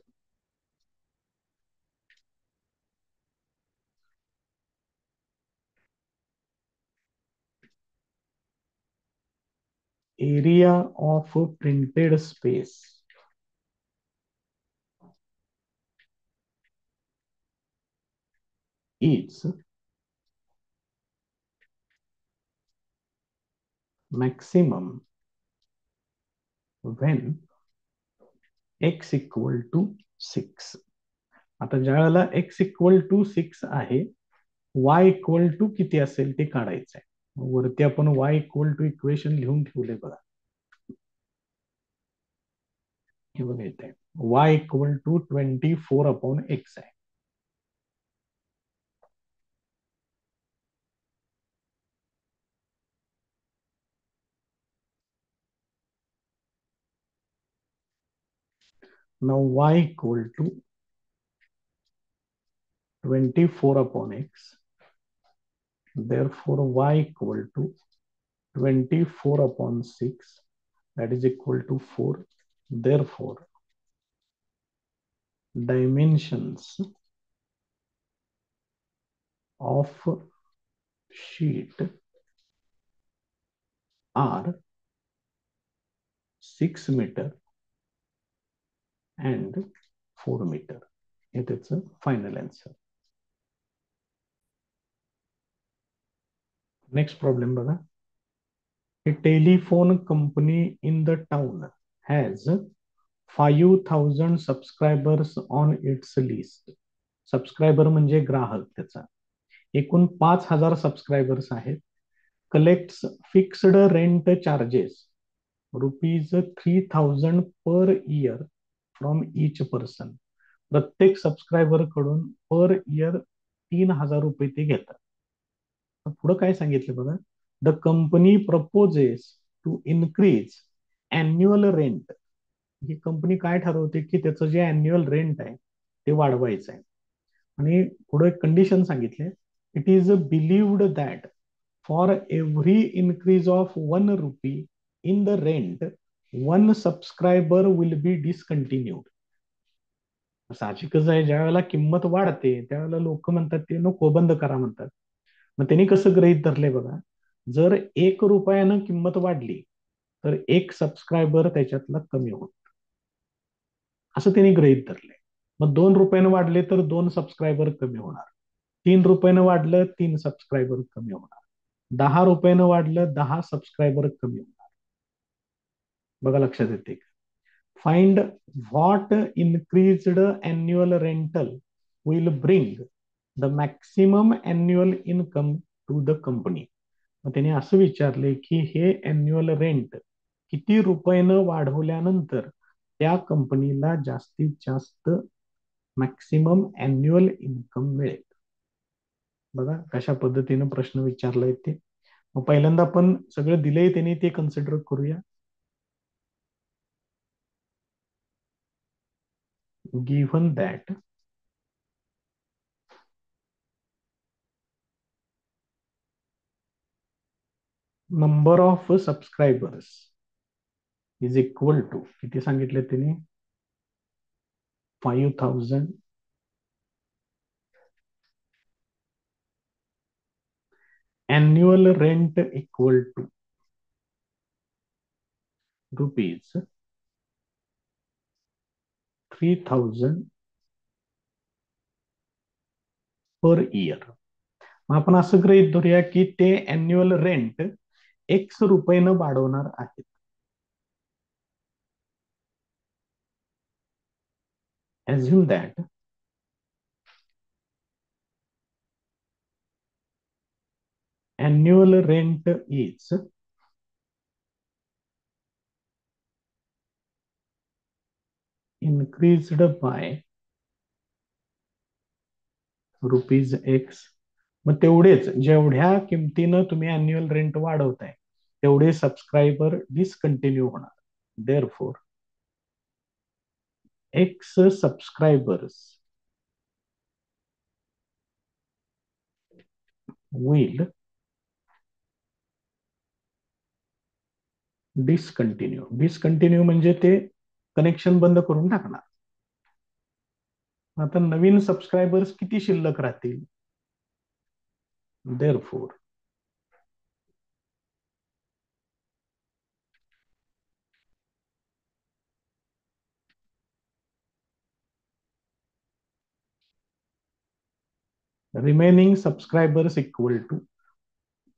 area of printed space is maximum when x equal to 6. आता ज्या वेळेला x इक्वल टू 6 आहे, y इक्वल टू किती असेल ते काढायचं आहे. वरती आपण y इक्वल टू इक्वेशन लिहून ठेवले बघा. हे बघा येते y इक्वल टू 24/x आहे. Now y equal to 24/x. Therefore, y equal to 24/6. That is equal to 4. Therefore, dimensions of sheet are 6 meter and 4 meter. It is a final answer. Next problem, bada. A telephone company in the town has 5,000 subscribers on its list. Subscriber म्हणजे ग्राहक त्याचा. एकूण 5,000 सबस्क्रायबर्स आहेत. Collects fixed rent charges ₹3,000 per year from each person. प्रत्येक सबस्क्रायबर कडून पर इयर 3,000 रुपये ते घेतात. पुढे काय सांगितलं बघा. The company proposes to increase annual rent. ही कंपनी काय ठरवते की त्याचं जे अॅन्युअल रेंट आहे ते वाढवायचं आहे. आणि पुढे एक कंडिशन सांगितले. It is believed that for every increase of ₹1 in the rent, one subscriber will be discontinued. साहजिकच आहे, ज्या वेळेला किंमत वाढते त्यावेळेला लोक म्हणतात ते नको बंद करा म्हणतात. मग त्यांनी कसं गृहीत धरले बघा. जर ₹1 किंमत वाढली तर एक सबस्क्रायबर त्याच्यातला कमी होत, असं त्यांनी गृहीत धरले. मग ₹2 वाढले तर 2 सबस्क्रायबर कमी होणार. ₹3 वाढलं 3 सबस्क्रायबर कमी होणार. ₹10 वाढलं 10 सबस्क्रायबर कमी होणार. बघा लक्षात येते. Find what increased annual rental will bring the maximum annual income to the company. मग त्याने असं विचारले की हे अॅन्युअल रेंट किती रुपयानं वाढवल्यानंतर त्या कंपनीला जास्तीत जास्त मॅक्सिमम अॅन्युअल इन्कम मिळेल. बघा कशा पद्धतीनं प्रश्न विचारलाय ते. मग पहिल्यांदा आपण सगळं दिलंय त्यांनी ते कन्सिडर करूया. Given that number of subscribers is equal to किती सांगितले त्यांनी 5,000 annual rent equal to ₹3,000 per year. मग आपण असं गृहीत धरूया की ते अॅन्युअल रेंट X रुपयानं वाढवणार आहेत. Assume that annual rent is increased by ₹X. मग तेवढेच जेवढ्या किमतीनं तुम्ही अॅन्युअल रेंट वाढवताय तेवढे सबस्क्रायबर डिसकंटिन्यू होणार. Therefore X subscribers will discontinue. Discontinue म्हणजे ते कनेक्शन बंद करून टाकणार. आता नवीन सबस्क्रायबर्स किती शिल्लक राहतील. Therefore remaining subscribers equal to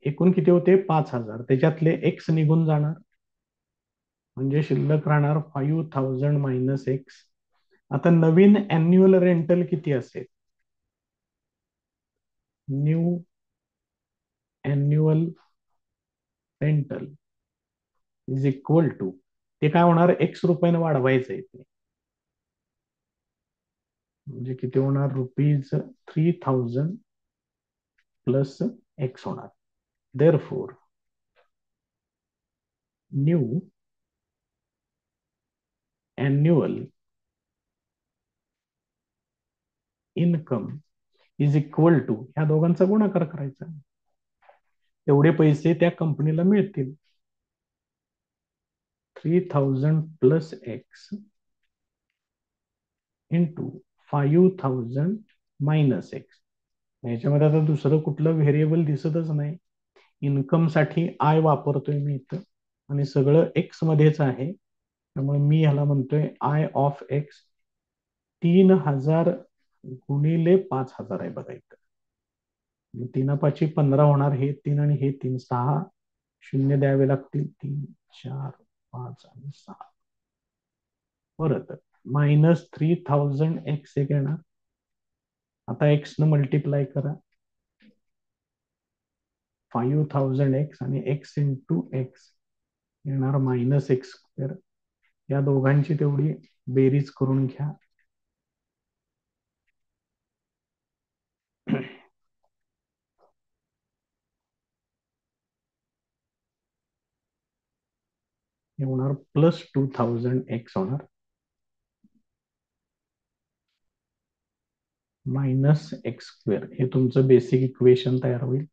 एकूण किती होते 5,000 त्याच्यातले एक्स निघून जाणार म्हणजे शिल्लक राहणार 5,000 मायनस एक्स. आता नवीन अॅन्युअल रेंटल किती असेल new annual rental is equal to ते काय होणार एक्स रुपयाने वाढवायचं आहे ते म्हणजे किती होणार ₹3,000 प्लस एक्स होणार therefore new annual income is equal to ह्या दोघांचा गुणाकार करायचा एवढे पैसे त्या कंपनीला मिळतील 3,000 plus x into 5,000 minus x याच्यामध्ये आता दुसरं कुठलं व्हेरिएबल दिसतच नाही इन्कम साठी आय वापरतोय मी इथं आणि सगळं एक्स मध्येच आहे त्यामुळे मी ह्याला म्हणतोय आय ऑफ एक्स 3,000 गुणिले 5,000 आहे बघा इथं 3 5 15 होणार हे 3 आणि हे 3 6 शून्य द्यावे लागतील 3 4 5 आणि 6 परत -3,000 एक्स एक येणार आता एक्स न मल्टिप्लाय करा 5,000 एक्स आणि एक्स इंटू एक्स येणार मायनस एक्स स्क्वेअर या दोघांची तेवढी बेरीज करून घ्या हे होणार +2,000 एक्स होणार मायनस एक्स स्क्वेअर हे तुमचं बेसिक इक्वेशन तयार होईल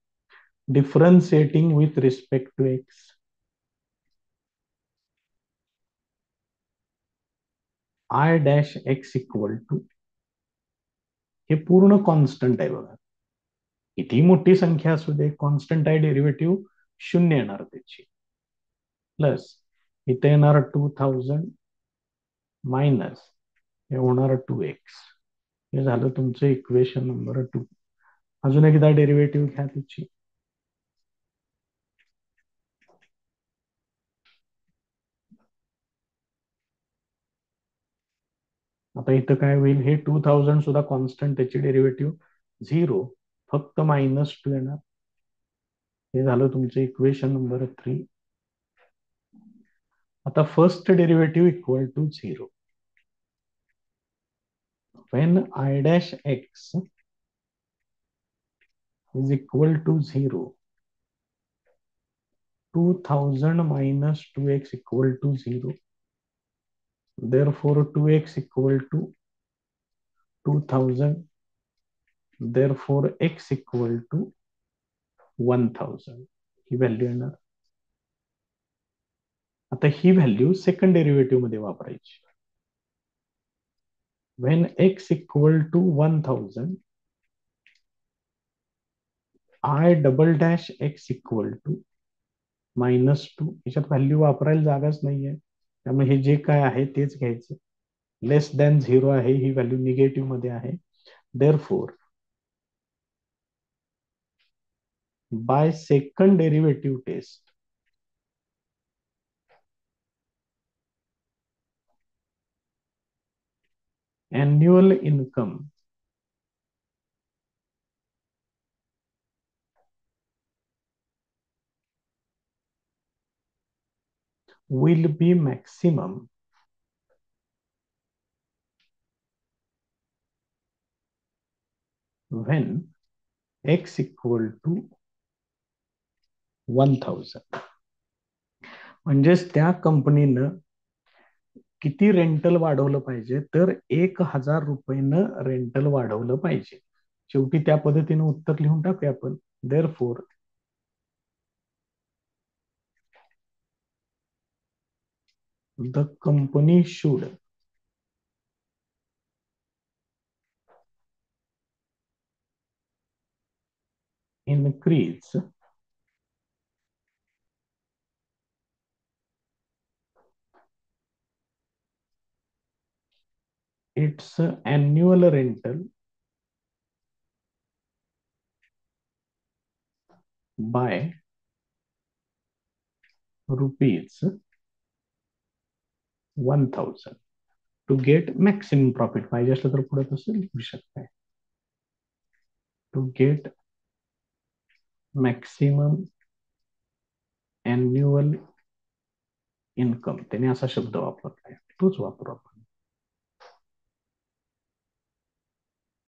differentiating with respect to x I dash x equal to हे पूर्ण कॉन्स्टंट आहे बघा किती मोठी संख्या असू दे कॉन्स्टंट आहे डेरिव्हेटिव्ह शून्य येणार त्याची प्लस इथे येणार 2,000 मायनस हे होणार 2x हे झालं तुमचं इक्वेशन नंबर 2 अजून एकदा डेरिव्हेटिव्ह घ्या त्याची आता इथं काय होईल हे 2,000 सुद्धा कॉन्स्टंट त्याची डेरिव्हेटिव्ह 0 फक्त -2 येणार हे झालं तुमचं इक्वेशन नंबर 3 आता first derivative equal to 0 when I dash x is equal to 0 2,000 minus 2x equal to 0 therefore 2x equal to 2,000 therefore x equal to 1,000 he value येणार आता ही व्हॅल्यू सेकंड डेरिव्हेटिव्ह मध्ये वापरायची when x equal to 1,000 I double dash x equal to -2 याच्यात व्हॅल्यू वापरायला जागाच नाहीये त्यामुळे हे जे काय आहे तेच घ्यायचं लेस दॅन 0 आहे ही व्हॅल्यू निगेटिव्ह मध्ये आहे therefore by second derivative test annual income will be maximum when x equal to 1,000 म्हणजेच त्या कंपनीनं किती रेंटल वाढवलं पाहिजे तर 1,000 रुपयेनं रेंटल वाढवलं पाहिजे शेवटी त्या पद्धतीने उत्तर लिहून टाकूया आपण therefore the company should increase its annual rental by rupees 1000 to get maximum profit. पाहिजे असलं तर पुढे तसं लिहू शकताय. To get maximum annual income, त्याने असा शब्द वापरलाय, तोच वापरू आपण.